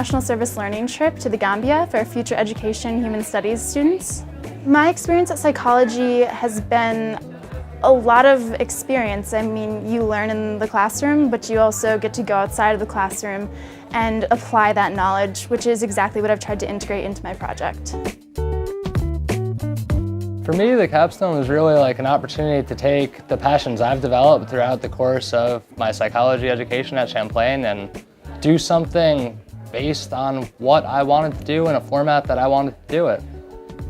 international service learning trip to the Gambia for future education and human studies students. My experience at psychology has been a lot of experience. I mean, you learn in the classroom, but you also get to go outside of the classroom and apply that knowledge, which is exactly what I've tried to integrate into my project. For me, the Capstone was really like an opportunity to take the passions I've developed throughout the course of my psychology education at Champlain and do something based on what I wanted to do in a format that I wanted to do it.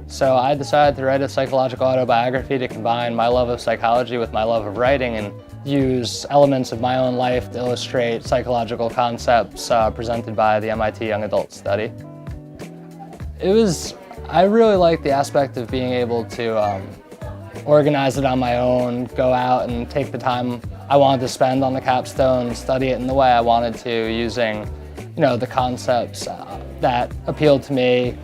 So I decided to write a psychological autobiography to combine my love of psychology with my love of writing and use elements of my own life to illustrate psychological concepts presented by the MIT Young Adult Study. I really liked the aspect of being able to organize it on my own, go out and take the time I wanted to spend on the Capstone, study it in the way I wanted to, using the concepts that appealed to me.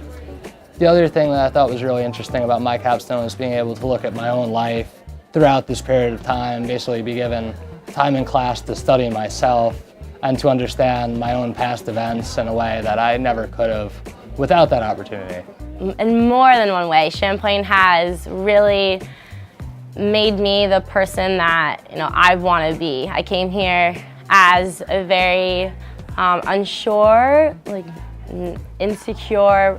The other thing that I thought was really interesting about my Capstone was being able to look at my own life throughout this period of time, basically be given time in class to study myself and to understand my own past events in a way that I never could have without that opportunity. In more than one way, Champlain has really made me the person that I want to be. I came here as a very unsure, insecure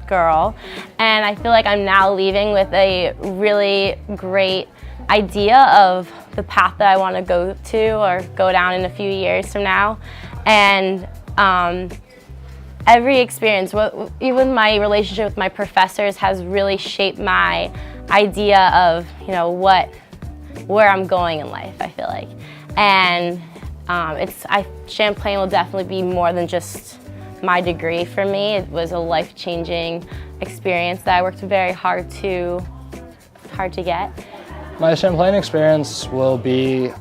girl, and I feel like I'm now leaving with a really great idea of the path that I want to go to or go down in a few years from now. And every experience, even my relationship with my professors, has really shaped my idea of where I'm going in life, I feel like. And Champlain will definitely be more than just my degree for me. It was a life-changing experience that I worked very hard to get. My Champlain experience will be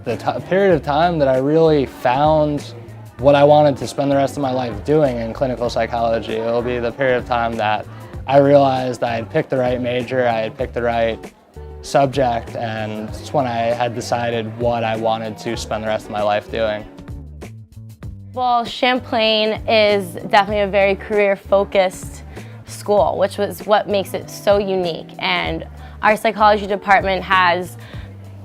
the period of time that I really found what I wanted to spend the rest of my life doing in clinical psychology. It will be the period of time that I realized I had picked the right major, I had picked the right subject, and it's when I had decided what I wanted to spend the rest of my life doing. Well, Champlain is definitely a very career-focused school, which was what makes it so unique. And our psychology department has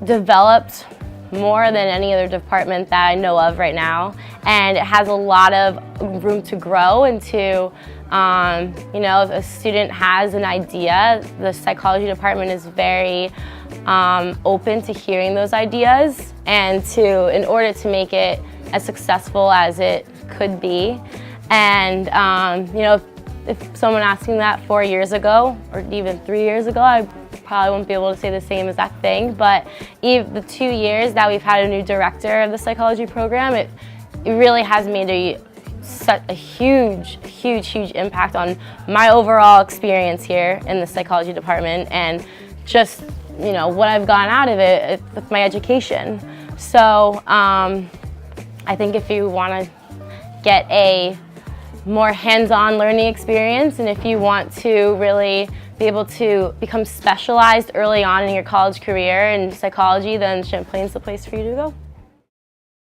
developed more than any other department that I know of right now, and it has a lot of room to grow and to, if a student has an idea, the psychology department is very open to hearing those ideas and in order to make it as successful as it could be. And if someone asked me that 4 years ago or even 3 years ago, I probably won't be able to say the same exact thing, but the 2 years that we've had a new director of the psychology program, it really has made such a huge impact on my overall experience here in the psychology department and just what I've gotten out of it with my education. So I think if you want to get a more hands-on learning experience, and if you want to really be able to become specialized early on in your college career in psychology, then Champlain's the place for you to go.